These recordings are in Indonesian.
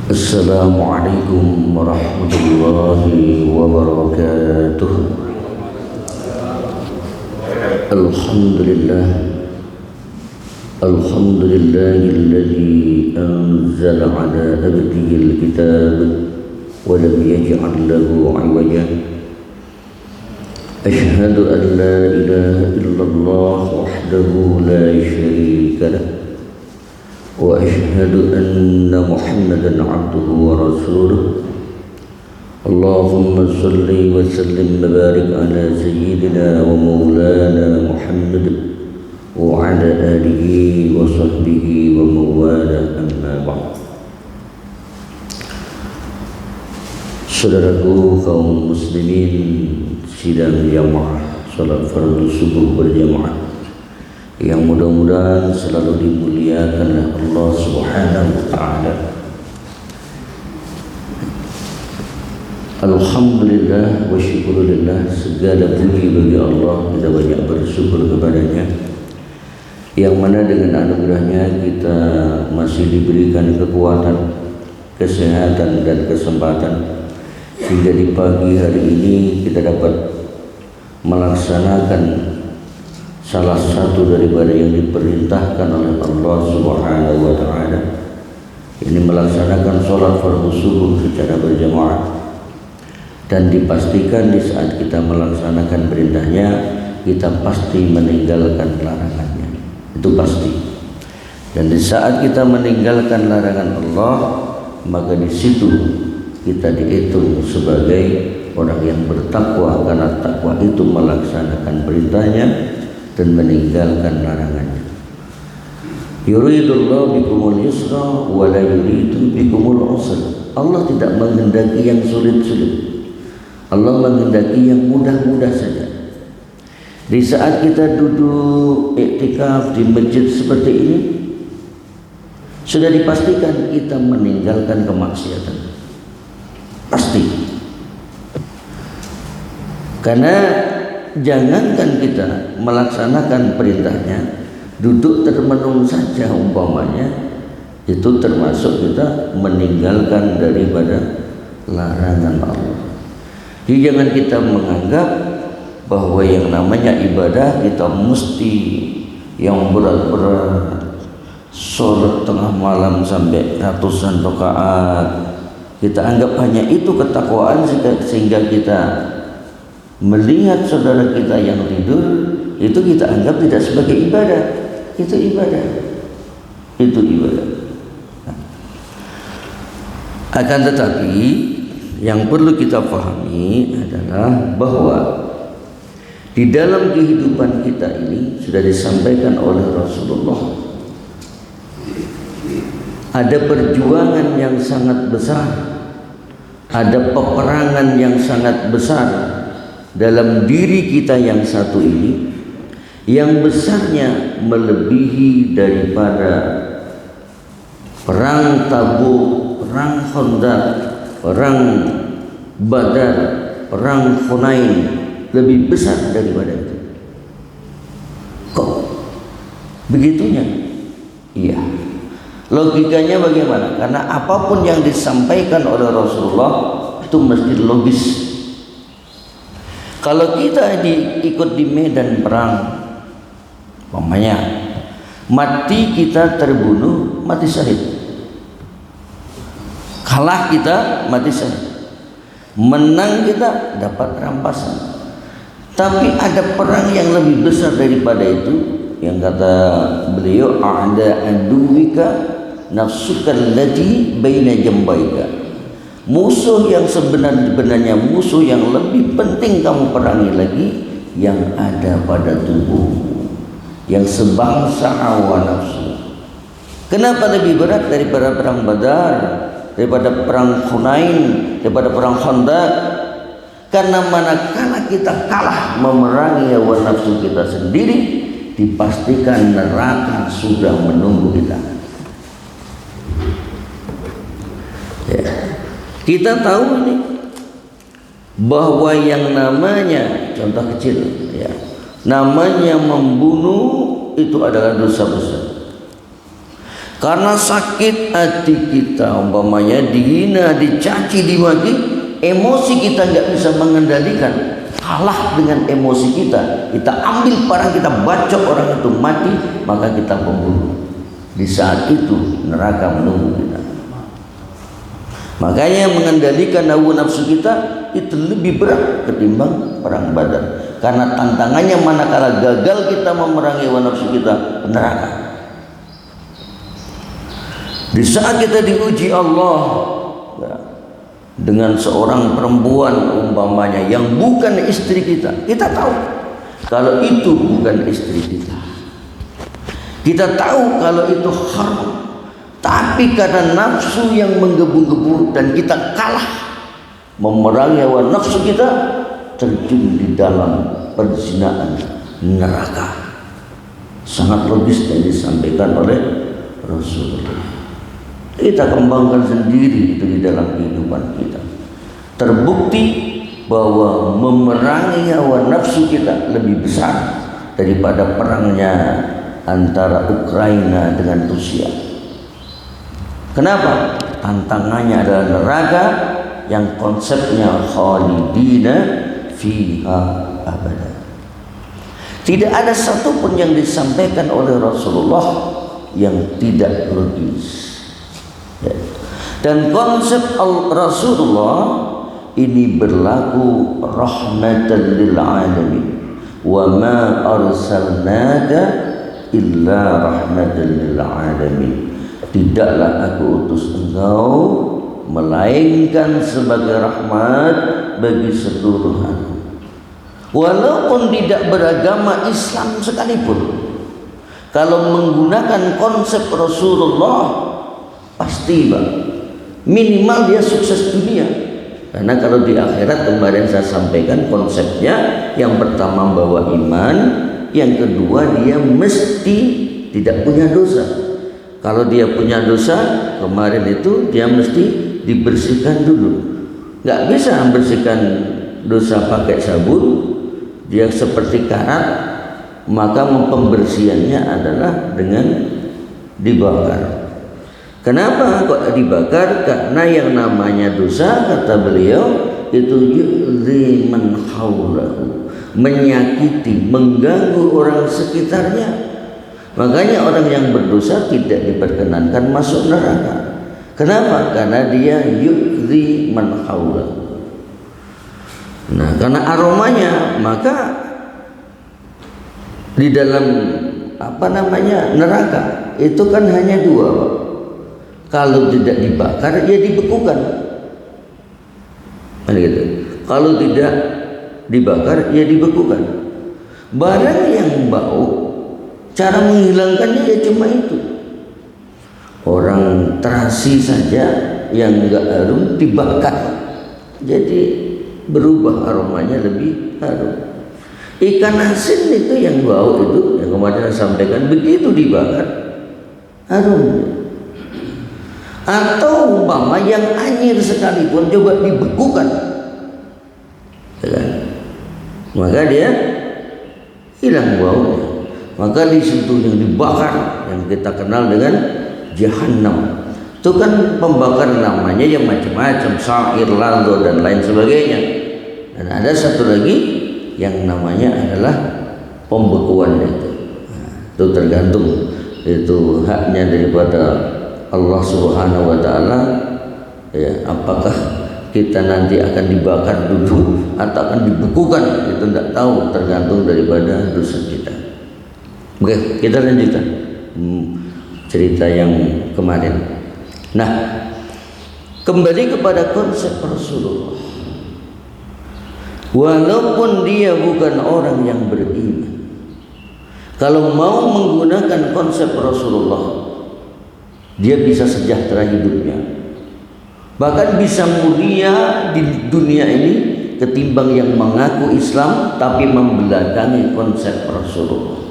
Assalamualaikum warahmatullahi wabarakatuh. Alhamdulillah, alhamdulillahilladzi anzala ala abdihil kitab wa lam yaj'al lahu 'iwaja. Asyhadu an la ilaha illallah wahdahu la syarika lahu wa asyhadu anna Muhammadan 'abduhu wa rasuluh. Allahumma shalli wa sallim wa barik ala sayyidina wa maulana Muhammad wa ala alihi wa sahbihi wa mawala, amma ba'd. Saudaraku kaum muslimin sidang jamaah salat fardu subuh berjamaah yang mudah-mudahan selalu dimuliakan oleh Allah Subhanahu wa taala. Alhamdulillah wa syukurillah, segala puji bagi Allah, kita banyak bersyukur kepadanya yang mana dengan anugerahnya kita masih diberikan kekuatan, kesehatan dan kesempatan sehingga di pagi hari ini kita dapat melaksanakan salah satu daripada yang diperintahkan oleh Allah Subhanahu wa taala, ini melaksanakan sholat fardu subuh secara berjamaah. Dan dipastikan di saat kita melaksanakan perintahnya, kita pasti meninggalkan larangannya. Itu pasti. Dan di saat kita meninggalkan larangan Allah, maka di situ kita dihitung sebagai orang yang bertakwa, karena takwa itu melaksanakan perintahnya dan meninggalkan larangannya. Yuridullahu bikumul yusra wa la yuridu bikumul usra. Allah tidak menghendaki yang sulit-sulit. Allah menghendaki yang mudah-mudah saja. Di saat kita duduk iktikaf di masjid seperti ini, sudah dipastikan kita meninggalkan kemaksiatan. Pasti. Karena jangankan kita melaksanakan perintahnya, duduk termenung saja umpamanya, itu termasuk kita meninggalkan daripada larangan Allah. Jadi jangan kita menganggap bahwa yang namanya ibadah kita mesti yang berat-berat, sholat tengah malam sampai ratusan rakaat. Kita anggap hanya itu ketakwaan sehingga kita melihat saudara kita yang tidur itu kita anggap tidak sebagai ibadah. Itu ibadah. Itu ibadah. Akan tetapi yang perlu kita pahami adalah bahwa di dalam kehidupan kita ini sudah disampaikan oleh Rasulullah, ada perjuangan yang sangat besar, ada peperangan yang sangat besar dalam diri kita yang satu ini, yang besarnya melebihi daripada perang Tabuk, perang Khandaq, perang Badar, perang Hunain, lebih besar daripada itu. Kok begitunya? Iya. Logikanya bagaimana? Karena apapun yang disampaikan oleh Rasulullah itu mesti logis. Kalau kita ikut di medan perang, umpamanya mati kita terbunuh, mati syahid. Kalah kita mati syahid. Menang kita dapat rampasan. Tapi ada perang yang lebih besar daripada itu, yang kata beliau, a'da aduwika nafsuka allati baina jambaika. Musuh yang sebenarnya musuh yang lebih penting kamu perangi lagi yang ada pada tubuhmu, yang sebangsa hawa nafsu. Kenapa lebih berat daripada perang Badar, daripada perang Hunain, daripada perang Khandaq? Karena manakala kita kalah memerangi hawa nafsu kita sendiri, dipastikan neraka sudah menunggu kita. Ya. Kita tahu ini bahwa yang namanya, contoh kecil ya, namanya membunuh itu adalah dosa besar. Karena sakit hati kita, umpamanya dihina, dicaci, dimaki, emosi kita nggak bisa mengendalikan, kalah dengan emosi kita. Kita ambil parang, kita bacok orang itu mati, maka kita pembunuh. Di saat itu neraka menunggu kita. Makanya mengendalikan hawa nafsu kita itu lebih berat ketimbang perang Badar. Karena tantangannya manakala gagal kita memerangi hawa nafsu kita, neraka. Di saat kita diuji Allah ya, dengan seorang perempuan umpamanya yang bukan istri kita, kita tahu kalau itu bukan istri kita. Kita tahu kalau itu haram. Tapi karena nafsu yang menggebu-gebu dan kita kalah memerangi hawa nafsu kita, terjun di dalam perzinaan, neraka. Sangat logis yang disampaikan oleh Rasulullah. Kita kembangkan sendiri itu di dalam kehidupan kita. Terbukti bahwa memerangi hawa nafsu kita lebih besar daripada perangnya antara Ukraina dengan Rusia. Kenapa? Tantangannya adalah neraka yang konsepnya khalidina fiha abada. Tidak ada satupun yang disampaikan oleh Rasulullah yang tidak logis. Ya. Dan konsep Rasulullah ini berlaku rahmatan lil alamin. Wa ma arsalnaka illa rahmatan lil alamin. Tidaklah aku utus engkau melainkan sebagai rahmat bagi seluruh alam. Walaupun tidak beragama Islam sekalipun, kalau menggunakan konsep Rasulullah pasti Pak, minimal dia sukses dunia. Karena kalau di akhirat kemarin saya sampaikan konsepnya, yang pertama bawa iman, yang kedua dia mesti tidak punya dosa. Kalau dia punya dosa, kemarin itu dia mesti dibersihkan dulu. Nggak bisa membersihkan dosa pakai sabun, dia seperti karat, maka pembersihannya adalah dengan dibakar. Kenapa kok dibakar? Karena yang namanya dosa, kata beliau, itu yu'zi man haulahu, menyakiti, mengganggu orang sekitarnya. Makanya orang yang berdosa tidak diperkenankan masuk neraka. Kenapa? Karena dia yu'zi man haulahu. Nah, karena aromanya, maka di dalam neraka itu kan hanya dua, Pak. Kalau tidak dibakar, ya dibekukan. Gitu. Kalau tidak dibakar, ya dibekukan. Barang yang bau, cara menghilangkannya ya cuma itu. Orang terasi saja yang enggak harum dibakar, jadi berubah aromanya lebih harum. Ikan asin itu yang bau itu, yang kemarin saya sampaikan, begitu dibakar harum. Atau umpama yang anyir sekalipun coba dibekukan, ya, maka dia hilang baunya. Maka di situ yang dibakar, yang kita kenal dengan Jahannam, itu kan pembakar namanya yang macam-macam, sa'ir, lando dan lain sebagainya. Dan ada satu lagi yang namanya adalah pembekuan itu. Nah, itu tergantung, itu haknya daripada Allah Subhanahu wa taala, ya, apakah kita nanti akan dibakar dulu atau akan dibekukan, itu tidak tahu, tergantung daripada dosa kita. Oke, kita lanjutkan cerita yang kemarin. Nah, kembali kepada konsep Rasulullah. Walaupun dia bukan orang yang beriman, kalau mau menggunakan konsep Rasulullah, dia bisa sejahtera hidupnya, bahkan bisa mulia di dunia ini ketimbang yang mengaku Islam tapi membelakangi konsep Rasulullah.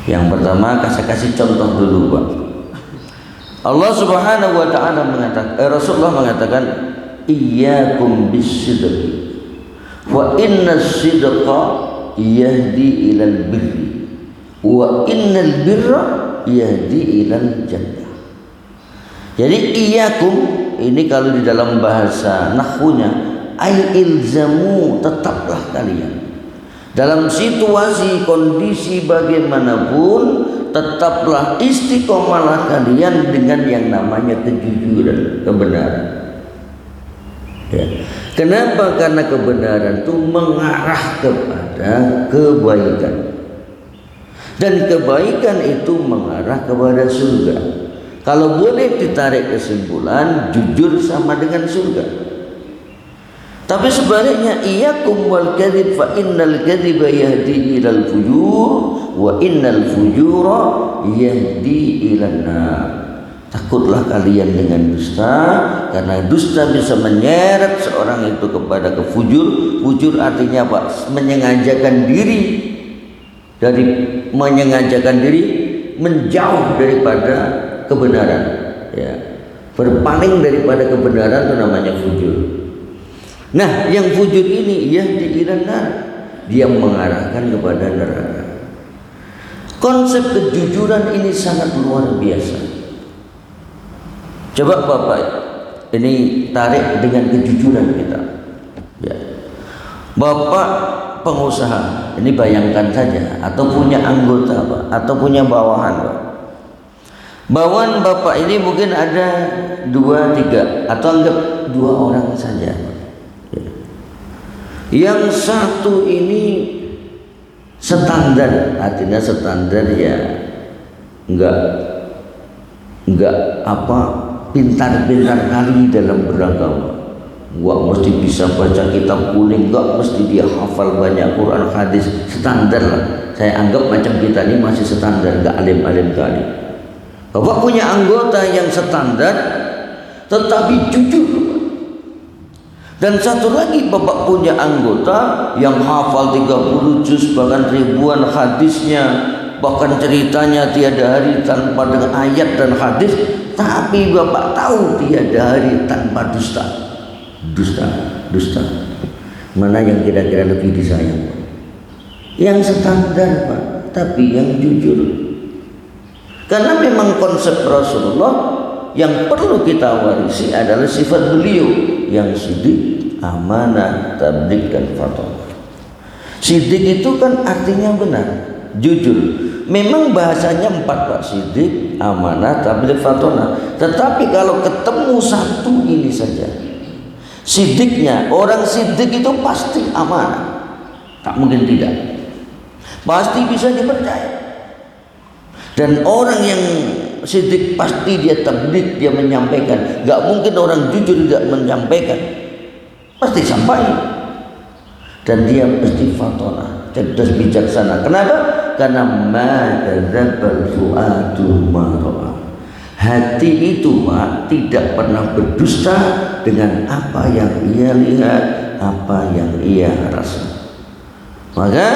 Yang pertama, saya kasih contoh dulu, Pak. Allah Subhanahu wa taala mengatakan, Rasulullah mengatakan, iyyakum bis-sidqi wa innas-sidqa yahdi ilal birri wa innal birra Yahdi ilal jannah. Jadi iyyakum ini kalau di dalam bahasa nahwunya ai ilzamu, tetaplah kalian dalam situasi kondisi bagaimanapun, tetaplah istiqomalah kalian dengan yang namanya kejujuran, kebenaran. Ya. Kenapa? Karena kebenaran itu mengarah kepada kebaikan, dan kebaikan itu mengarah kepada surga. Kalau boleh ditarik kesimpulan, jujur sama dengan surga. Tapi sebaliknya, iyyakum wal kadzib fa innal kadziba yahdi ilal fujur wa innal fujura yahdi ilan nar. Takutlah kalian dengan dusta, karena dusta bisa menyeret seorang itu kepada kefujur. Fujur artinya apa? Menyengajakan diri menjauh daripada kebenaran, ya. Berpaling daripada kebenaran itu namanya fujur. Nah, yang fujur ini yahdi ilan nar, dia mengarahkan kepada neraka. Konsep kejujuran ini sangat luar biasa. Coba Bapak ini tarik dengan kejujuran kita, ya. Bapak pengusaha, ini bayangkan saja, atau punya anggota Pak, atau punya bawahan Pak. Bawahan Bapak ini mungkin ada 2, 3, atau anggap 2 orang saja. Yang satu ini standar, artinya standar ya enggak apa pintar-pintar kali dalam beragama, enggak mesti bisa baca kitab kuning, enggak mesti dia hafal banyak Quran hadis, standar lah. Saya anggap macam kita ini masih standar, enggak alim-alim kali. Bapak punya anggota yang standar tetapi jujur. Dan satu lagi, Bapak punya anggota yang hafal 30 juz, bahkan ribuan hadisnya, bahkan ceritanya tiada hari tanpa dengan ayat dan hadis, tapi Bapak tahu tiada hari tanpa dusta. Mana yang kira-kira lebih disayang? Yang standar Pak, tapi yang jujur. Karena memang konsep Rasulullah yang perlu kita warisi adalah sifat beliau yang sidik, amanah, tabligh, dan fatonah. Sidik itu kan artinya benar, jujur. Memang bahasanya 4 Pak, sidik, amanah, tabligh, fatonah. Tetapi kalau ketemu satu ini saja, sidiknya, orang sidik itu pasti amanah, tak mungkin tidak, pasti bisa dipercaya. Dan orang yang sidik pasti dia tabligh, dia menyampaikan. Gak mungkin orang jujur tidak menyampaikan, pasti sampaikan. Dan dia pasti fatonah, cerdas bijaksana. Kenapa? Karena ma kadzdzabal fuadu ma ra'a. Hati itu Pak tidak pernah berdusta dengan apa yang ia lihat, apa yang ia rasa. Maka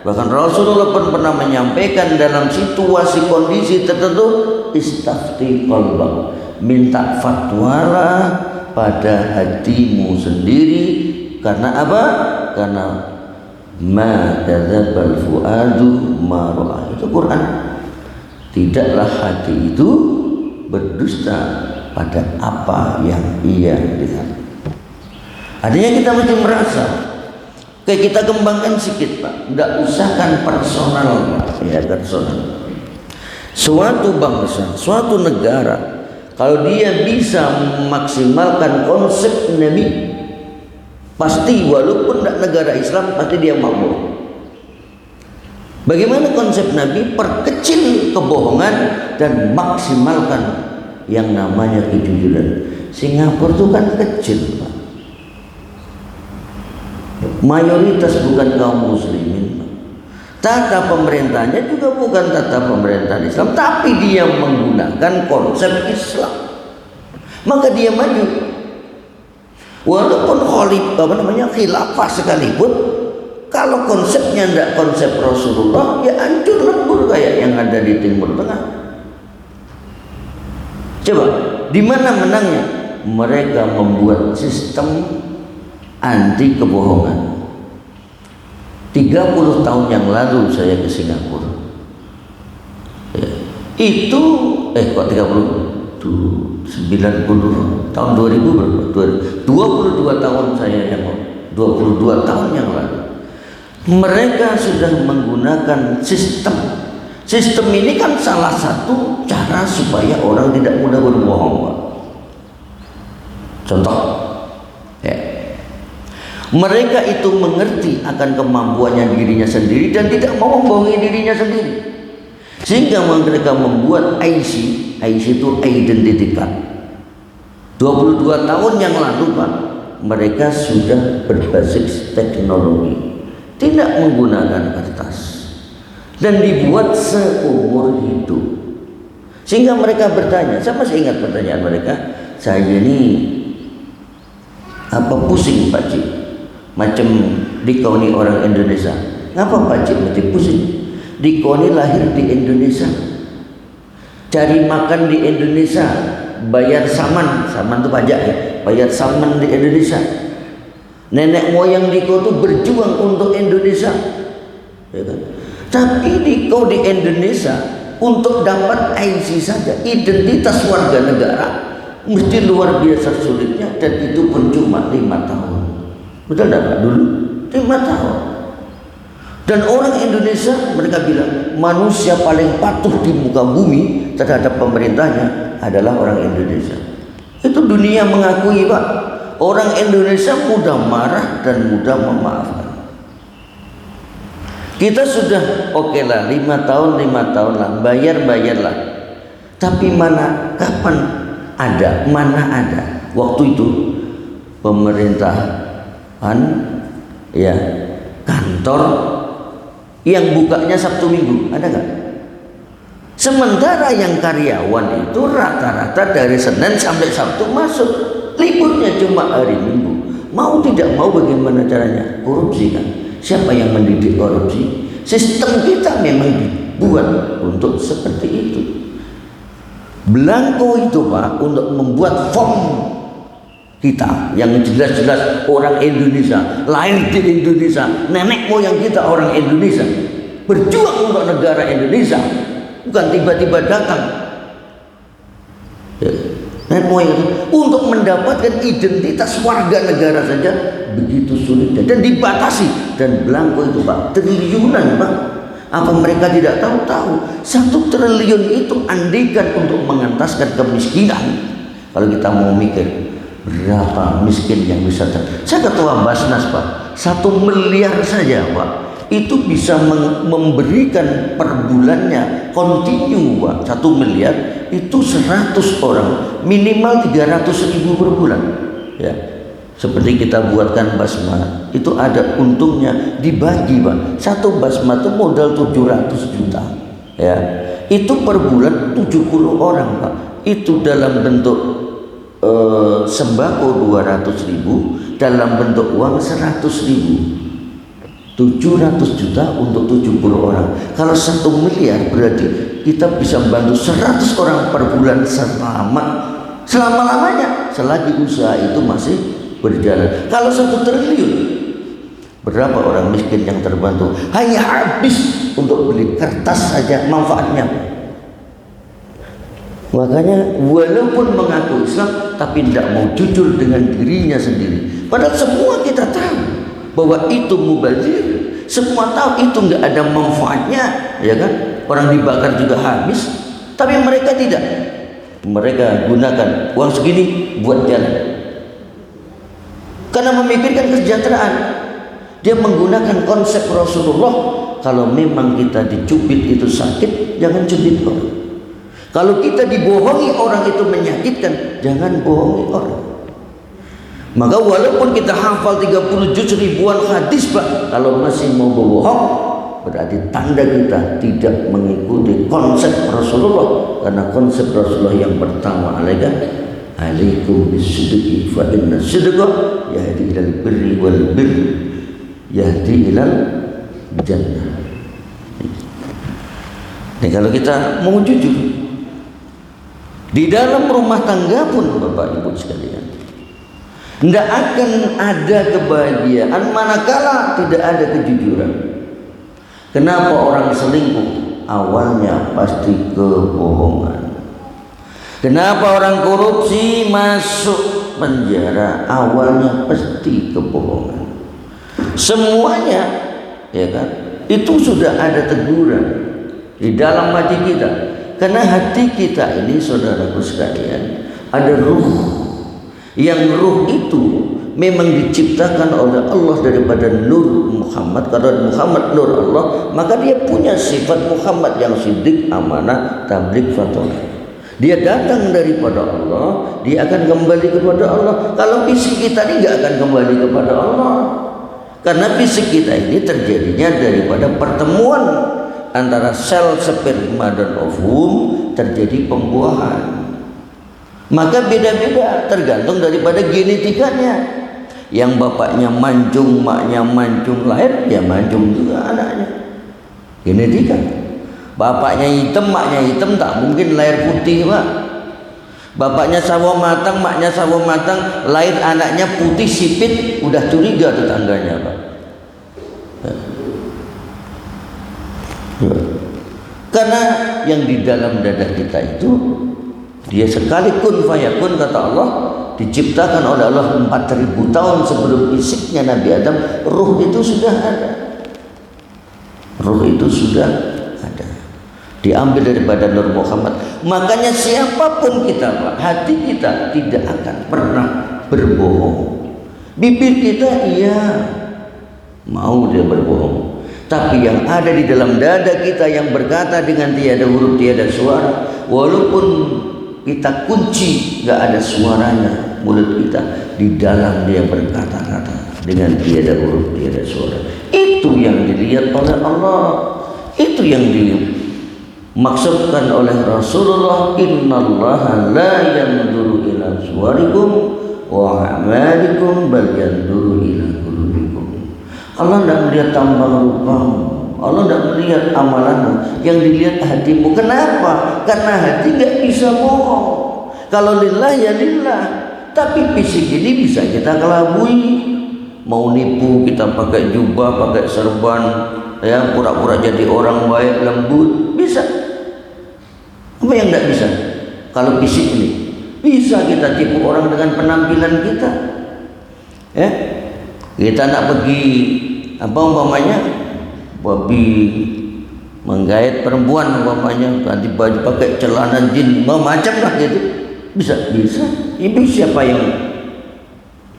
bahkan Rasulullah pun pernah menyampaikan dalam situasi kondisi tertentu, istafti qalbak, minta fatwalah pada hatimu sendiri. Karena apa? Karena ma kadzdzabal fuadu ma ra'a, itu Quran. Tidaklah hati itu berdusta pada apa yang ia lihat. Artinya kita mesti merasa. Oke, kita kembangkan sedikit Pak, tidak usahkan personal Pak, ya personal. Suatu bangsa, suatu negara, kalau dia bisa memaksimalkan konsep Nabi, pasti walaupun tidak negara Islam, pasti dia makmur. Bagaimana konsep Nabi? Perkecil kebohongan dan maksimalkan yang namanya kejujuran. Singapura itu kan kecil Pak, mayoritas bukan kaum muslimin. Tata pemerintahnya juga bukan tata pemerintahan Islam, tapi dia menggunakan konsep Islam, maka dia maju. Walaupun khilafah sekalipun, kalau konsepnya tidak konsep Rasulullah, ya hancur lebur kayak yang ada di Timur Tengah. Coba, di mana menangnya? Mereka membuat sistem anti kebohongan. 30 tahun yang lalu saya ke Singapura, ya. Itu kok 90 tahun 2000 berapa? 22 tahun saya yang 22 tahun yang lalu. Mereka sudah menggunakan sistem ini kan salah satu cara supaya orang tidak mudah berbohong, Pak. Contoh ya. Mereka itu mengerti akan kemampuannya dirinya sendiri dan tidak mau membohongi dirinya sendiri, sehingga mereka membuat IC itu identity card. 22 tahun yang lalu, Pak, mereka sudah berbasis teknologi, tidak menggunakan kertas, dan dibuat seumur hidup. Sehingga mereka bertanya, saya masih ingat pertanyaan mereka, saya ini apa pusing Pak Cik, macam dikau ni orang Indonesia, ngapa Pak Cik mesti pusing? Dikau ni lahir di Indonesia, cari makan di Indonesia, bayar saman itu pajak ya, bayar saman di Indonesia. Nenek moyang dikau tu berjuang untuk Indonesia, ya kan? Tapi dikau di Indonesia untuk dapat IC saja, identitas warga negara, mesti luar biasa sulitnya, dan itu pun cuma 5 tahun. Betul tak dulu? 5 tahun. Dan orang Indonesia, mereka bilang manusia paling patuh di muka bumi terhadap pemerintahnya adalah orang Indonesia. Itu dunia mengakui, Pak. Orang Indonesia mudah marah dan mudah memaafkan. Kita sudah oke lah 5 tahun lah, bayarlah. Tapi mana ada waktu itu pemerintahan ya, kantor yang bukanya Sabtu Minggu, ada nggak? Sementara yang karyawan itu rata-rata dari Senin sampai Sabtu masuk, liburnya cuma hari Minggu. Mau tidak mau bagaimana caranya? Korupsi kan? Siapa yang mendidik korupsi? Sistem kita memang dibuat untuk seperti itu. Belangko itu, Pak, untuk membuat form kita yang jelas-jelas orang Indonesia, lahir di Indonesia, nenek moyang kita orang Indonesia, berjuang untuk negara Indonesia, bukan tiba-tiba datang ya, nenek moyang itu untuk mendapatkan identitas warga negara saja begitu sulitnya dan dibatasi. Dan belangko itu, Pak, triliunan, Pak. Apa mereka tidak tahu? 1 triliun itu andikan untuk mengentaskan kemiskinan. Kalau kita mau mikir berapa miskin yang bisa saya ketua Basnas, Pak, 1 miliar saja, Pak, itu bisa memberikan per bulannya kontinu, Pak. 1 miliar itu 100 orang, minimal 300.000 per bulan ya. Seperti kita buatkan basma, itu ada untungnya dibagi, Pak. 1 basma itu modal 700 juta ya. Itu per bulan 70 orang, Pak. Itu dalam bentuk sembako 200.000, dalam bentuk uang 100.000. 700 juta untuk 70 orang. Kalau 1 miliar berarti kita bisa bantu 100 orang per bulan selama-lamanya, selagi usaha itu masih berjalan. Kalau 1 triliun, berapa orang miskin yang terbantu? Hanya habis untuk beli kertas saja manfaatnya. Makanya walaupun mengaku Islam tapi tidak mau jujur dengan dirinya sendiri. Padahal semua kita tahu bahwa itu mubazir. Semua tahu itu nggak ada manfaatnya, ya kan? Orang dibakar juga habis. Tapi mereka tidak. Mereka gunakan uang segini buat jalan. Karena memikirkan kesejahteraan, dia menggunakan konsep Rasulullah. Kalau memang kita dicubit itu sakit, jangan cubit orang. Kalau kita dibohongi orang itu menyakitkan, jangan bohongi orang. Maka walaupun kita hafal 30 juz ribuan hadis, Pak, kalau masih mau berbohong, berarti tanda kita tidak mengikuti konsep Rasulullah. Karena konsep Rasulullah yang pertama alaikum bisidqi fa inna sidqa yahdi ilal birri wal birri yahdi ilal jannah. Ini kalau kita mau jujur di dalam rumah tangga pun, Bapak Ibu sekalian, tidak akan ada kebahagiaan manakala tidak ada kejujuran. Kenapa orang selingkuh? awalnya pasti kebohongan. Kenapa orang korupsi masuk penjara? Awalnya pasti kebohongan. Semuanya, ya kan? Itu sudah ada teguran di dalam hati kita. Karena hati kita ini, saudaraku sekalian, ada ruh. Yang ruh itu memang diciptakan oleh Allah daripada Nur Muhammad. Karena Muhammad Nur Allah, maka dia punya sifat Muhammad yang siddiq, amanah, tabligh, fatolah. Dia datang daripada Allah, dia akan kembali kepada Allah. Kalau fisik kita ini nggak akan kembali kepada Allah, karena fisik kita ini terjadinya daripada pertemuan antara sel sperma dan ovum, terjadi pembuahan. Maka beda-beda tergantung daripada genetikanya. Yang bapaknya mancung, maknya mancung, lahir ya mancung juga anaknya. Genetika. Bapaknya hitam, maknya hitam, tak mungkin lahir putih, Pak. Bapaknya sawo matang, maknya sawo matang, lahir anaknya putih sipit, udah curiga tetangganya, Pak. Karena yang di dalam dada kita itu, dia sekali kun fayakun, kata Allah, diciptakan oleh Allah 4000 tahun sebelum fisiknya Nabi Adam. Ruh itu sudah ada. Ruh itu sudah ada, diambil daripada Nur Muhammad. Makanya siapapun kita, Pak, hati kita tidak akan pernah berbohong. Bibir kita iya mau dia berbohong, tapi yang ada di dalam dada kita yang berkata dengan tiada huruf tiada suara, walaupun kita kunci nggak ada suaranya mulut kita, di dalam dia berkata-kata dengan tiada huruf tiada suara. Itu yang dilihat oleh Allah, itu yang dimaksudkan oleh Rasulullah. Innallaha la yanzuru ila suwarikum wa a'malikum bal yanzuru ila qulubikum. Allah tidak melihat tambang rupamu, Allah tidak melihat amalanmu, yang dilihat hatimu. Kenapa? Karena hati nggak bisa bohong. Kalau lillah ya lillah, tapi fisik ini bisa kita kelabui. Mau nipu kita pakai jubah, pakai serban, ya, pura-pura jadi orang baik, lembut, bisa. Apa yang tidak bisa? Kalau fisik ini bisa kita tipu orang dengan penampilan kita, ya. Kita nak pergi apa umpamanya, babi menggait perempuan umpamanya, ganti baju pakai celana jin, macam lah gitu, bisa. Ini siapa yang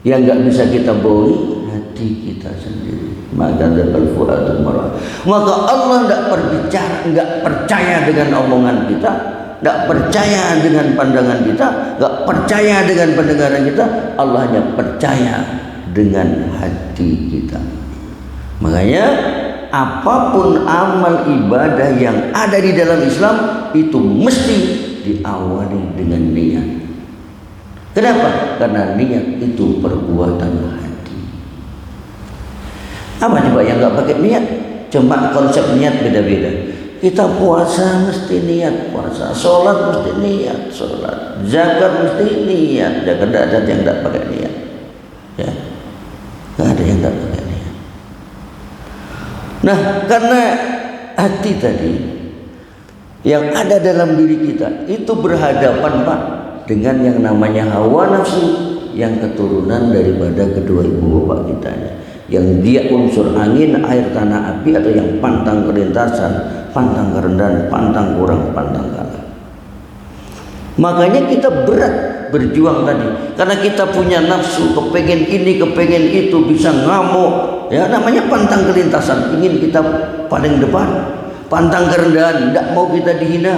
nggak bisa kita bohongi? Hati kita sendiri. Maka Allah nggak percaya dengan omongan kita, nggak percaya dengan pandangan kita, nggak percaya dengan pendengaran kita. Allah hanya percaya dengan hati kita. Makanya apapun amal ibadah yang ada di dalam Islam itu mesti diawali dengan niat. Kenapa? Karena niat itu perbuatan hati. Apa coba yang nggak pakai niat? Cuma konsep niat beda-beda. Kita puasa mesti niat puasa, sholat mesti niat sholat, zakat mesti niat zakat. Tidak ada yang tidak pakai niat, ya, nggak ada yang tidak pakai niat. Nah, karena hati tadi yang ada dalam diri kita itu berhadapan, Pak, dengan yang namanya hawa nafsu yang keturunan daripada kedua ibu bapak kita, yang dia unsur angin, air, tanah, api, atau yang pantang kelintasan, pantang kerendahan, pantang kurang, pantang kalah. Makanya kita berat berjuang tadi, karena kita punya nafsu, kepengen ini, kepengen itu, bisa ngamuk, ya, namanya pantang kelintasan, ingin kita paling depan. Pantang kerendahan, tidak mau kita dihina.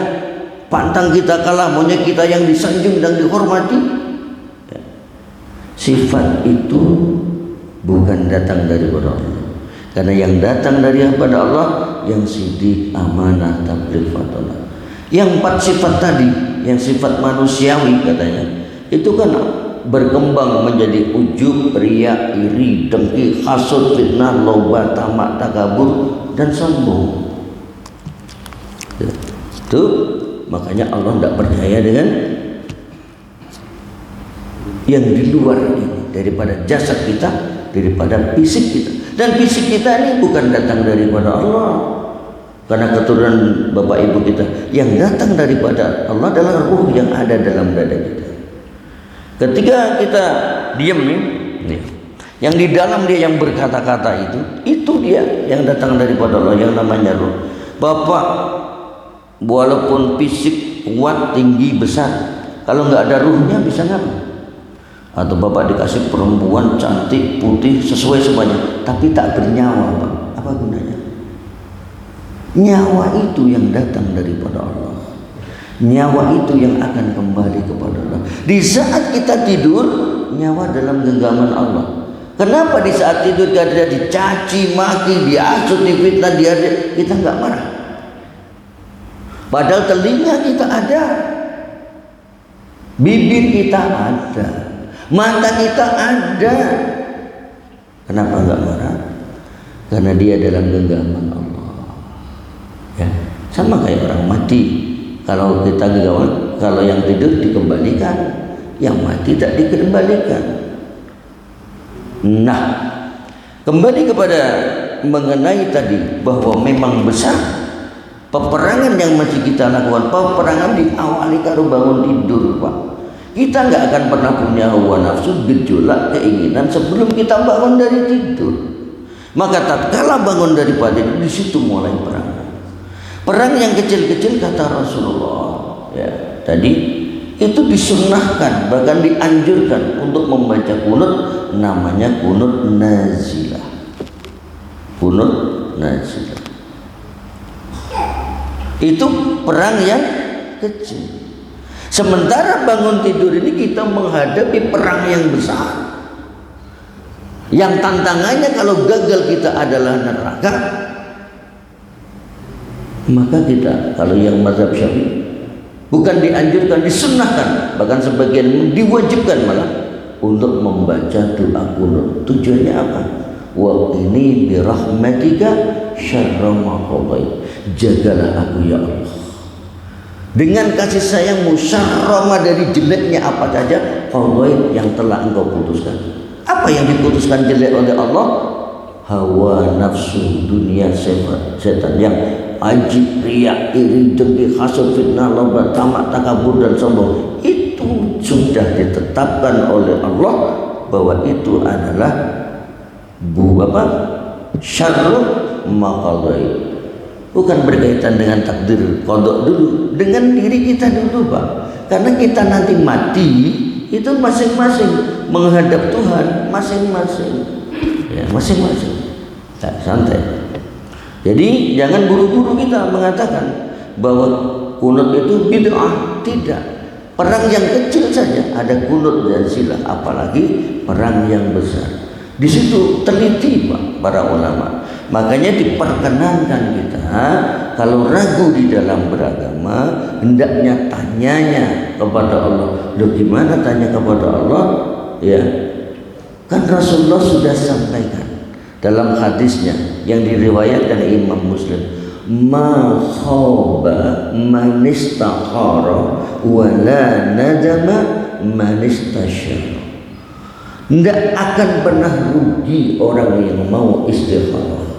Pantang kita kalah, maunya kita yang disanjung dan dihormati, ya. Sifat itu bukan datang daripada Allah, karena yang datang daripada Allah yang siddiq, amanah, tabligh, fatolah. Yang 4 sifat tadi, yang sifat manusiawi katanya, itu kan berkembang menjadi ujub, riya, iri, dengki, hasud, fitnah, loba, tamak, takabur, dan sombong. Itu makanya Allah tidak percaya dengan yang di luar ini, daripada jasad kita, daripada fisik kita. Dan fisik kita ini bukan datang daripada Allah. karena keturunan bapak ibu kita. Yang datang daripada Allah adalah ruh yang ada dalam dada kita. Ketika kita diam nih, yang di dalam dia yang berkata-kata itu dia yang datang daripada Allah, yang namanya ruh. Bapak walaupun fisik kuat, tinggi, besar, kalau nggak ada ruhnya bisa ngapa? Atau bapak dikasih perempuan cantik, putih, sesuai semuanya, tapi tak bernyawa, Pak. Apa gunanya? Nyawa itu yang datang daripada Allah. Nyawa itu yang akan kembali kepada Allah. Di saat kita tidur, nyawa dalam genggaman Allah. Kenapa di saat tidur kita dicaci maki, diasut, difitnah, kita nggak marah? Padahal telinga kita ada, bibir kita ada, mata kita ada. Kenapa nggak marah? Karena dia dalam genggaman Allah. Ya, sama kayak orang mati. Kalau kita genggaman, kalau yang tidur dikembalikan, yang mati tak dikembalikan. Nah, kembali kepada mengenai tadi bahwa memang besar peperangan yang masih kita lakukan. Peperangan diawali karo bangun tidur, Pak. Kita nggak akan pernah punya hawa nafsu, gejolak, keinginan sebelum kita bangun dari tidur. Maka tatkala bangun daripada itu, di situ mulai perang. Perang yang kecil-kecil kata Rasulullah, ya, tadi itu disunnahkan, bahkan dianjurkan untuk membaca kunut, namanya kunut nazilah. Kunut nazilah. Itu perang yang kecil. Sementara bangun tidur ini kita menghadapi perang yang besar. Yang tantangannya kalau gagal kita adalah neraka. Maka kita, kalau yang mazhab Syafi'i, bukan dianjurkan, disunnahkan, bahkan sebagian diwajibkan malah untuk membaca doa kunut. Tujuannya apa? Wa qini bi rahmatika syarra ma qadait. Jagalah aku ya Allah dengan kasih sayangmu syarra dari jeleknya apa saja qadait yang telah engkau putuskan. Apa yang diputuskan jelek oleh Allah? Hawa nafsu, dunia, setan yang ajib, riya, iri, dengki, hasad, fitnah, loba, tamak, takabur dan sombong. Itu sudah ditetapkan oleh Allah bahwa itu adalah syarru maqadai. Bukan berkaitan dengan takdir kodok dulu, dengan diri kita dulu, Pak. Karena kita nanti mati itu masing-masing menghadap Tuhan, masing-masing, ya, masing-masing. Nah, santai. Jadi jangan buru-buru kita mengatakan bahwa kunut itu bid'ah. Tidak. Perang yang kecil saja ada kunut dan silah, apalagi perang yang besar. Di situ teliti, Pak, para ulama. Makanya diperkenankan kita kalau ragu di dalam beragama, hendaknya tanyanya kepada Allah. Loh, gimana tanya kepada Allah? Ya, kan Rasulullah sudah sampaikan dalam hadisnya yang diriwayatkan Imam Muslim, ma khaba man istakhara wa la nadama man istasyara. Tidak akan pernah rugi orang yang mau istikharah,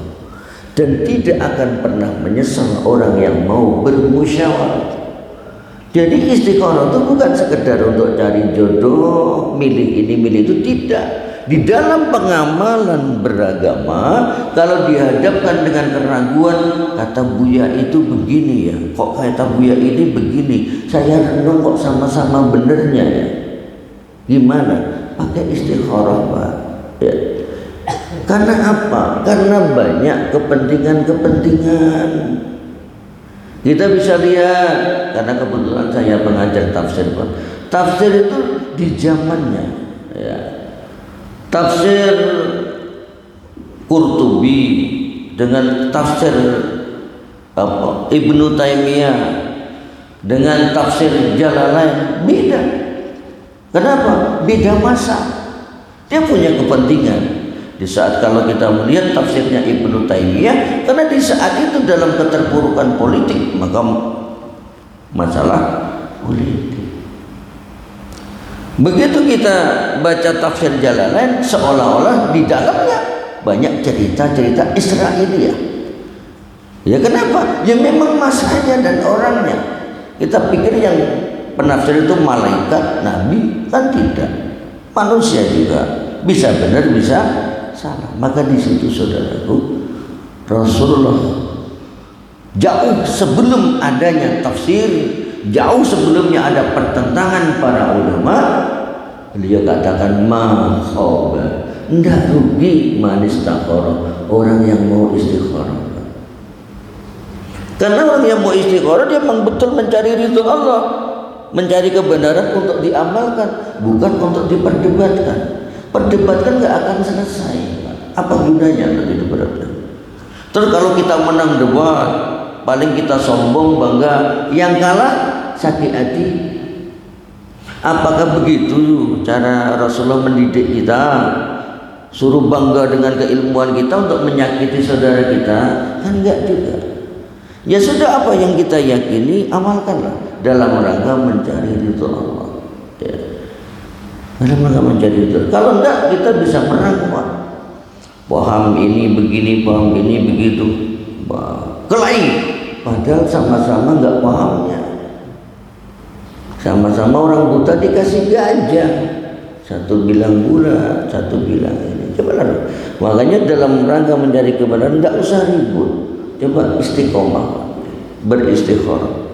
dan tidak akan pernah menyesal orang yang mau bermusyawarah. Jadi istikharah itu bukan sekedar untuk cari jodoh, milih ini milih itu, tidak. Di dalam pengamalan beragama, kalau dihadapkan dengan keraguan, kata Buya itu begini ya, kok kata Buya ini begini, saya renung kok sama-sama benernya ya, gimana? Pakai istikharah, Pak. Ya. Karena apa? Karena banyak kepentingan-kepentingan. Kita bisa lihat, karena kebetulan saya pengajar tafsir, Pak. Tafsir itu di zamannya, ya. Tafsir Qurtubi dengan tafsir Ibnu Taimiyah dengan tafsir Jalalain beda. Kenapa? Beda masa. Dia punya kepentingan. Di saat kalau kita melihat tafsirnya Ibnu Taimiyah, karena di saat itu dalam keterpurukan politik, maka masalah politik. Begitu kita baca tafsir Jalalain, seolah-olah di dalamnya banyak cerita-cerita Israiliyah. Ya kenapa? Ya memang masanya dan orangnya. Kita pikir yang penafsir itu malaikat, nabi, kan tidak. Manusia juga bisa benar, bisa salah. Maka di situ saudaraku, Rasulullah jauh sebelum adanya tafsir, jauh sebelumnya ada pertentangan para ulama, beliau katakan ma khaba, ndak rugi manis takhara, orang yang mau istikharah. Karena orang yang mau istikharah dia memang betul mencari ridho Allah, mencari kebenaran untuk diamalkan, bukan untuk diperdebatkan. Perdebatkan nggak akan selesai. Apa gunanya nanti diperdebatkan? Terus kalau kita menang debat, paling kita sombong bangga, yang kalah sakit hati. Apakah begitu cara Rasulullah mendidik kita? Suruh bangga dengan keilmuan kita untuk menyakiti saudara kita? Kan enggak juga. Ya sudah, apa yang kita yakini amalkanlah dalam rangka mencari ridho Allah. Ya. Dalam rangka mencari ridho. Kalau enggak kita bisa merangkak. Paham ini begini, paham ini begitu. Kelahi. Padahal sama-sama enggak pahamnya. Sama-sama orang buta dikasih gajah. Satu bilang gula, satu bilang ini. Coba lah. Makanya dalam rangka mencari kebenaran enggak usah ribut. Coba istiqomah, beristikharah.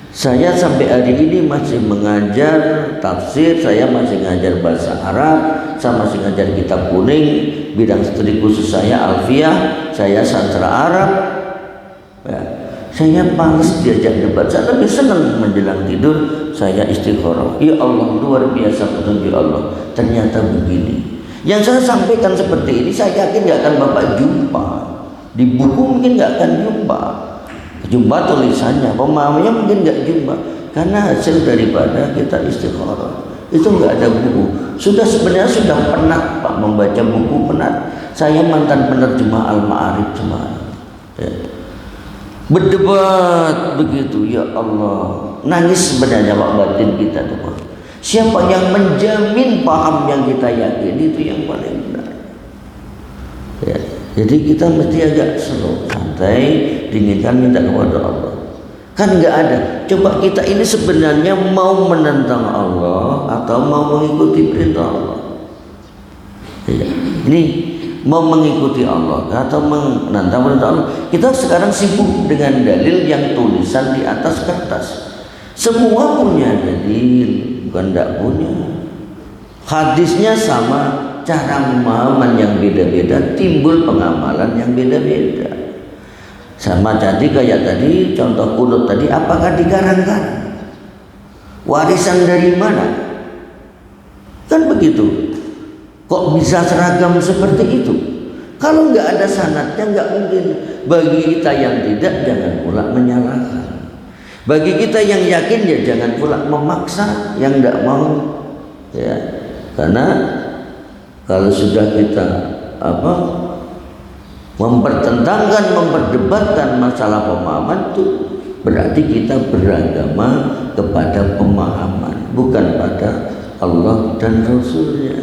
Saya sampai hari ini masih mengajar tafsir, saya masih ngajar bahasa Arab, saya masih ngajar kitab kuning, bidang studi khusus saya alfiah, saya sastra Arab. Ya, saya males diajak debat, saya lebih senang menjelang tidur, saya istikharah. Ya Allah, luar biasa petunjuk Allah, ternyata begini. Yang saya sampaikan seperti ini, saya yakin gak akan Bapak jumpa. Di buku mungkin nggak akan jumpa tulisannya, pemahamannya mungkin nggak jumpa, karena hasil daripada kita istikharah itu nggak ada buku. Sebenarnya sudah penat Pak membaca buku, penat. Saya mantan penerjemah Al-Ma'arif Semarang. Ya. Berdebat begitu, ya Allah, nangis sebenarnya Pak batin kita tuh Pak. Siapa yang menjamin paham yang kita yakini itu yang paling benar? Ya. Jadi kita mesti agak slow, santai, dinginkan, minta kepada Allah. Kan nggak ada. Coba kita ini sebenarnya mau menentang Allah atau mau mengikuti perintah Allah? Ya. Ini mau mengikuti Allah atau menentang perintah Allah? Kita sekarang sibuk dengan dalil yang tulisan di atas kertas. Semua punya dalil, bukan tidak punya. Hadisnya sama, cara pemahaman yang beda-beda, timbul pengamalan yang beda-beda. Sama jadi kayak tadi contoh kunut tadi, apakah dikarang-karang? Warisan dari mana? Kan begitu. Kok bisa seragam seperti itu? Kalau nggak ada sanadnya nggak mungkin. Bagi kita yang tidak, jangan pula menyalahkan. Bagi kita yang yakin, ya jangan pula memaksa yang nggak mau. Ya. Karena kalau sudah kita mempertentangkan, memperdebatkan masalah pemahaman, itu berarti kita beragama kepada pemahaman, bukan pada Allah dan Rasulnya.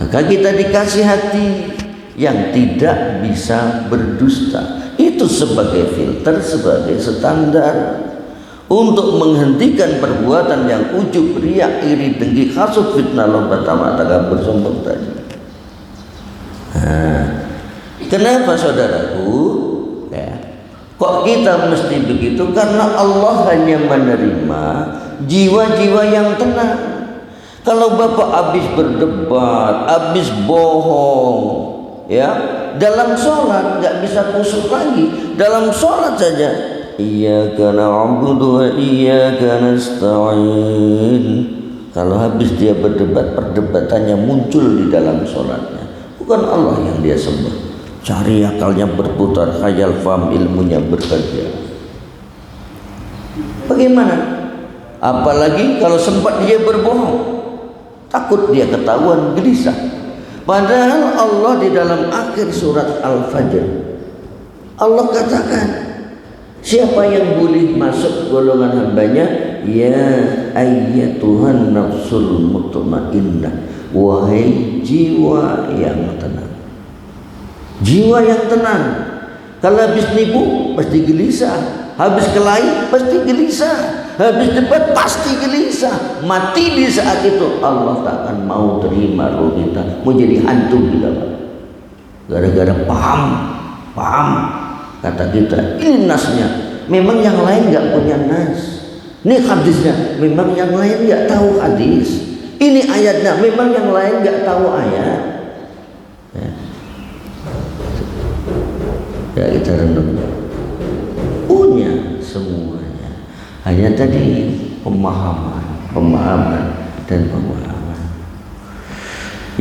Maka kita dikasih hati yang tidak bisa berdusta. Itu sebagai filter, sebagai standar untuk menghentikan perbuatan yang ujub, riak, iri, dengki, hasud, fitnah, lomba, tamak, takabur, sombong tadi. Kenapa saudaraku? Ya, kok kita mesti begitu? Karena Allah hanya menerima jiwa-jiwa yang tenang. Kalau Bapak habis berdebat, habis bohong, ya, dalam sholat nggak bisa khusyuk lagi. Dalam sholat saja, iyyaka na'budu wa iyyaka nasta'in. Kalau habis dia berdebat, perdebatannya muncul di dalam sholatnya, bukan Allah yang dia sembah. Cari akalnya berputar, khayal, faham, ilmunya bekerja. Bagaimana? Apalagi kalau sempat dia berbohong, takut dia ketahuan, gelisah. Padahal Allah di dalam akhir surat Al-Fajr, Allah katakan, siapa yang boleh masuk golongan hambanya? Ya ayyatuhan nafsul mutmainnah, wahai jiwa yang tenang. Jiwa yang tenang. Kalau habis nipu pasti gelisah, habis kelahi pasti gelisah, habis debat pasti gelisah. Mati di saat itu Allah tak akan mau terima roh kita, mau jadi hantu kita. Gara-gara paham kata kita, ini nasnya. Memang yang lain nggak punya nas. Ini hadisnya, memang yang lain nggak tahu hadis. Ini ayatnya, memang yang lain nggak tahu ayat. Ya kita renung, punya semuanya, hanya tadi pemahaman dan pemahaman.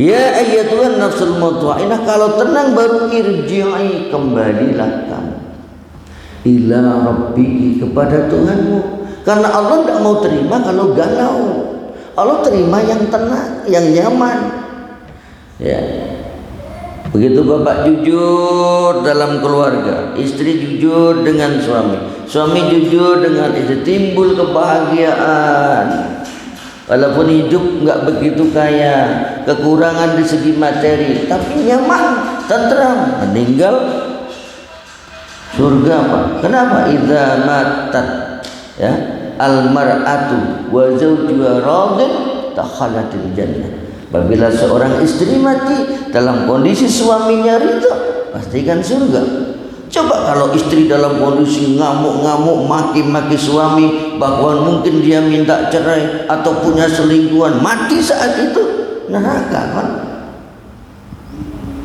Ya ayyatuhan nafsul mutmainnah, kalau tenang baru irji'i, kembalilah kamu ila rabbiki, kepada Tuhanmu. Karena Allah tidak mau terima kalau galau. Allah terima yang tenang, yang nyaman. Ya. Begitu bapak jujur dalam keluarga, istri jujur dengan suami jujur dengan istri, timbul kebahagiaan. Walaupun hidup nggak begitu kaya, kekurangan di segi materi, tapi nyaman, tenteram, meninggal surga Pak. Kenapa? Idza matat ya al-mar'atu wa zawjuha radin takhalatil jannah. Apabila seorang istri mati dalam kondisi suaminya ridha, pastikan surga. Coba kalau istri dalam kondisi ngamuk-ngamuk, maki-maki suami, bahkan mungkin dia minta cerai atau punya selingkuhan, mati saat itu, neraka kan?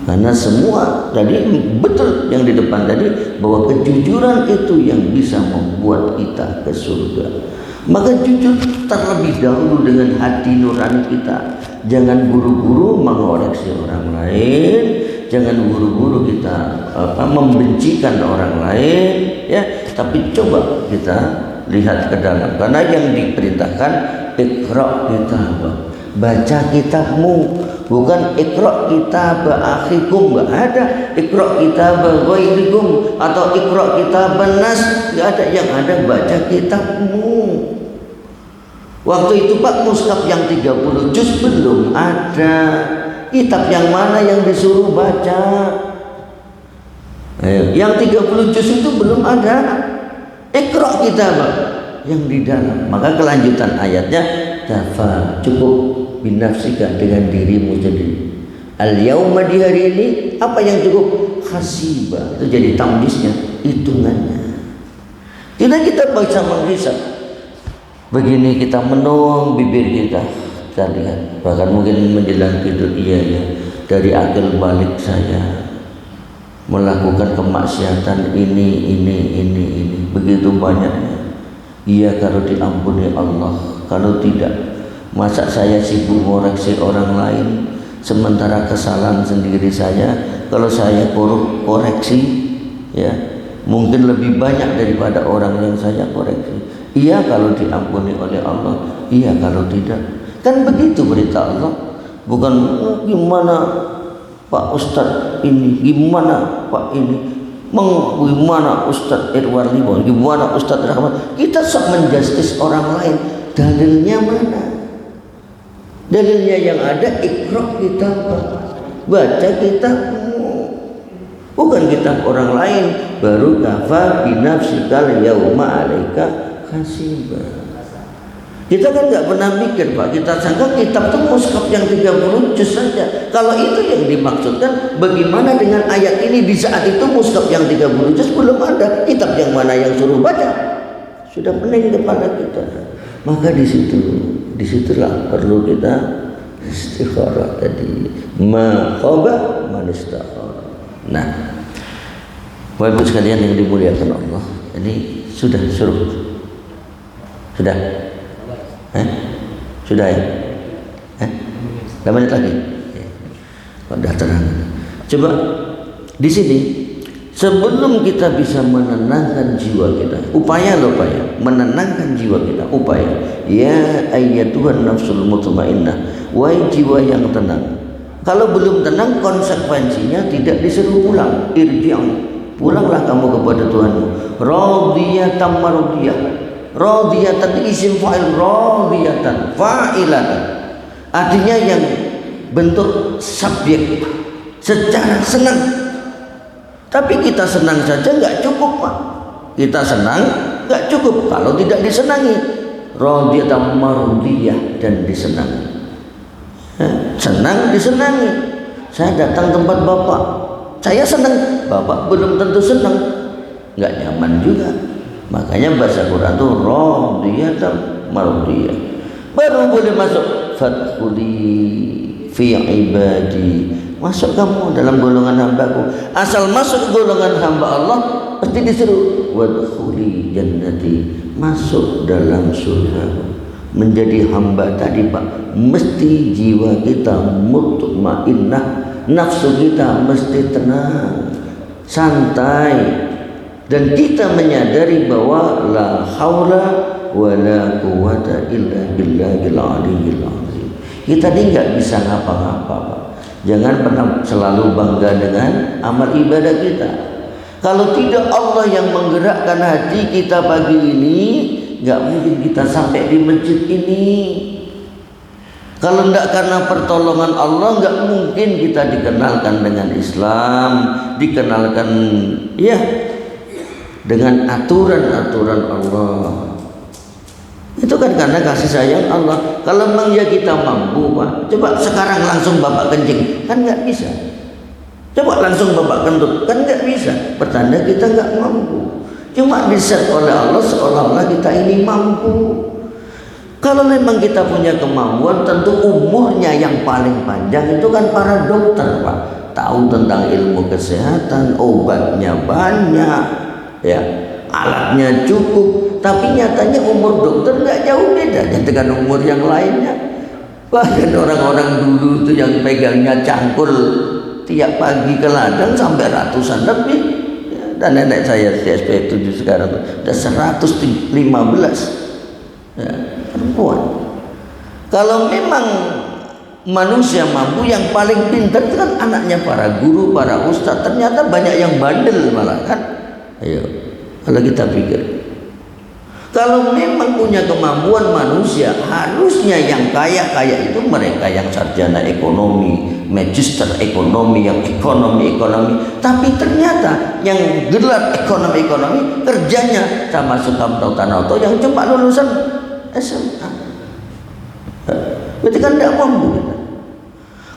Karena semua tadi betul yang di depan tadi, bahwa kejujuran itu yang bisa membuat kita ke surga. Maka jujur terlebih dahulu dengan hati nurani kita. Jangan buru-buru mengoreksi orang lain, jangan buru-buru kita membencikan orang lain, ya. Tapi coba kita lihat ke dalam, karena yang diperintahkan iqra kitabak, baca kitabmu, bukan iqra kitab akhikum. Enggak ada iqra kitab ghairikum atau iqra kitab nas, enggak ada. Yang ada baca kitabmu. Waktu itu Pak, mushaf yang 30 juz belum ada. Kitab yang mana yang disuruh baca? Yang 30 juz itu belum ada. Iqra kitab yang di dalam. Maka kelanjutan ayatnya, kafa, cukup binafsika, dengan dirimu sendiri. Al-yauma, di hari ini, apa yang cukup? Hasiba, itu jadi tamdisnya, hitungannya. Kita baca menghisap. Begini kita menung bibir kita lihat, bahkan mungkin menjelang tidur, iya ya, dari akil balik saya melakukan kemaksiatan ini begitu banyaknya. Iya, kalau diampuni Allah, kalau tidak, masa saya sibuk ngoreksi orang lain sementara kesalahan sendiri saya, kalau saya koreksi ya mungkin lebih banyak daripada orang yang saya koreksi. Iya kalau diampuni oleh Allah, iya kalau tidak. Kan begitu berita Allah. Bukan gimana Pak Ustadz ini, gimana Pak ini, gimana Ustadz Irwan Limon, gimana Ustadz Rahmat. Kita sok menjustis orang lain. Dalilnya mana? Dalilnya yang ada iqra kitab, baca kitabmu, bukan kitab orang lain. Baru kafa binafsikal yauma alaika hasiba. Kita kan nggak pernah mikir Pak, kita sangka kitab itu mushaf yang 30 juz saja. Kalau itu yang dimaksudkan, bagaimana dengan ayat ini? Di saat itu mushaf yang 30 juz belum ada, kitab yang mana yang suruh baca sudah pening kepada kita. Maka disitulah perlu kita istikharah tadi, ma khaba man istakhara. Nah, Bapak sekalian yang dimuliakan Allah, ini sudah suruh. Sudah? Sudah ya? 5 menit lagi? Sudah terang. Coba di sini, sebelum kita bisa menenangkan jiwa kita, upaya menenangkan jiwa kita, upaya. Ya ayyatuhan nafsul mutmainnah, wahai jiwa yang tenang. Kalau belum tenang, konsekuensinya tidak disuruh pulang. Irji'u, pulanglah kamu kepada Tuhanmu. Radiyatan mardiyah. Radiyatan isim fa'il, radiyatan fa'ilatan, artinya yang bentuk subjek, secara senang. Tapi kita senang saja nggak cukup, Pak. Kita senang nggak cukup kalau tidak disenangi. Radiyatan mardiyah, dan disenangi. Senang disenangi. Saya datang tempat Bapak, saya senang, Bapak belum tentu senang, nggak nyaman juga. Makanya bahasa Quran itu radiyatan mardiyah, baru boleh masuk. Fadkhuli fi ibadi, masuk kamu dalam golongan hambaku. Asal masuk golongan hamba Allah, pasti disuruh wadkhuli jannati, masuk dalam surga. Menjadi hamba tadi, Pak, mesti jiwa kita mutmainnah, nafsu kita mesti tenang, santai, dan kita menyadari bahwa la haula wala quwata illa billahil aliyyil azim. Kita ini nggak bisa ngapa-ngapa, Pak. Jangan pernah selalu bangga dengan amal ibadah kita. Kalau tidak Allah yang menggerakkan hati kita pagi ini, nggak mungkin kita sampai di masjid ini. Kalau tidak karena pertolongan Allah, nggak mungkin kita dikenalkan dengan Islam, dikenalkan ya dengan aturan-aturan Allah. Itu kan karena kasih sayang Allah. Kalau memang ya kita mampu, Pak, coba sekarang langsung Bapak kencing, kan nggak bisa. Coba langsung Bapak kentut, kan nggak bisa. Pertanda kita nggak mampu. Cuma diset oleh Allah seolah-olah kita ini mampu. Kalau memang kita punya kemampuan, tentu umurnya yang paling panjang itu kan para dokter, Pak. Tahu tentang ilmu kesehatan, obatnya banyak, ya, alatnya cukup. Tapi nyatanya umur dokter nggak jauh bedanya dengan umur yang lainnya. Bahkan orang-orang dulu itu yang pegangnya cangkul tiap pagi ke ladang sampai ratusan lebih. Dan nenek saya di SP 7 sekarang sudah 115 ya, perempuan. Kalau memang manusia mampu, yang paling pintar itu kan anaknya para guru, para ustadz. Ternyata banyak yang bandel malah kan. Ayo, kalau kita pikir, kalau memang punya kemampuan manusia, harusnya yang kaya-kaya itu mereka yang sarjana ekonomi, magister ekonomi, yang ekonomi. Tapi ternyata yang gelar ekonomi kerjanya sama Sukamto Tanoto yang cuma lulusan SMA. Berarti kan tidak mampu.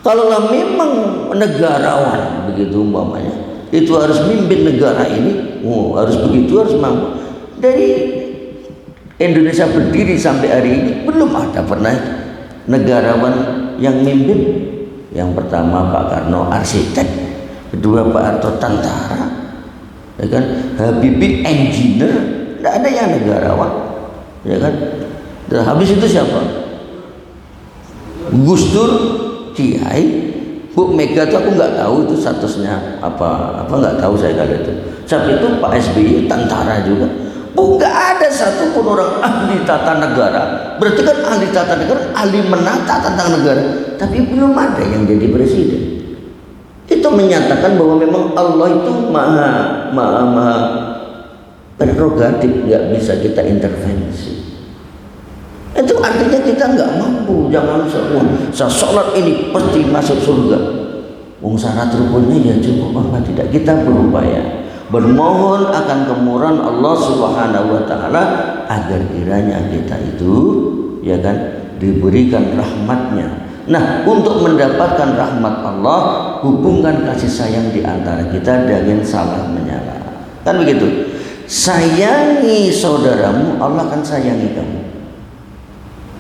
Kalau memang negarawan begitu umpamanya, itu harus mimpin negara ini, harus begitu, harus mampu. Dari Indonesia berdiri sampai hari ini belum ada pernah negarawan yang mimpin. Yang pertama Pak Karno arsitek, kedua Pak Harto tentara, ya kan, Habibie engineer, tidak ada yang negarawan, ya kan. Dan habis itu siapa? Gus Dur, Kiai, Bu Mega itu aku nggak tahu itu statusnya apa nggak tahu saya kali itu. Saat itu Pak SBY tentara juga. Nggak ada satupun orang ahli tata negara. Berarti kan ahli tata negara, ahli menata tentang negara, tapi belum ada yang jadi presiden. Itu menyatakan bahwa memang Allah itu maha prerogatif, nggak bisa kita intervensi. Itu artinya kita nggak mampu. Jangan saya sholat ini pasti masuk surga. Syarat rukunnya ya cukup apa tidak, kita berupaya bermohon akan kemurahan Allah Subhanahu wa taala agar kiranya kita itu ya kan diberikan rahmatnya. Nah, untuk mendapatkan rahmat Allah, hubungkan kasih sayang di antara kita dengan salah menyala. Kan begitu? Sayangi saudaramu, Allah akan sayangi kamu.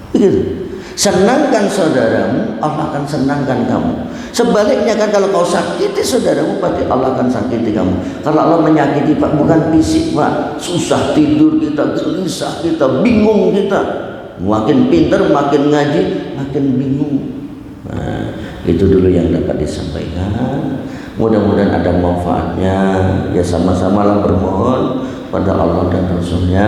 Begitu. Senangkan saudaramu, Allah akan senangkan kamu. Sebaliknya kan, kalau kau sakiti saudaramu, pasti Allah akan sakiti kamu. Kalau Allah menyakiti, Pak, bukan fisik, Pak. Susah tidur kita, gelisah kita, bingung kita. Makin pintar, makin ngaji, makin bingung. Nah, itu dulu yang dapat disampaikan. Mudah-mudahan ada manfaatnya. Ya, sama-samalah bermohon pada Allah dan Rasulnya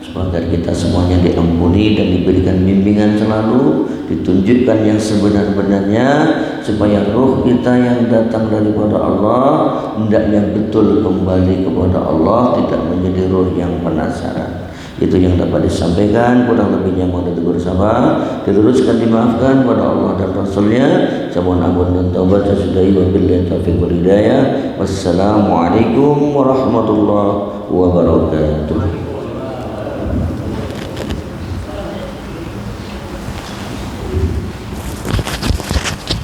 agar kita semuanya diampuni dan diberikan bimbingan selalu, ditunjukkan yang sebenar-benarnya, supaya roh kita yang datang daripada Allah hendaknya betul kembali kepada Allah, tidak menjadi roh yang penasaran. Itu yang dapat disampaikan, kurang lebihnya mohon ditegur sama, diluruskan, dimaafkan pada Allah dan Rasulnya. Mohon ampun dan taubat sesudahi, wabillahi taufiq wal hidayah. Wassalamualaikum warahmatullahi wabarakatuh.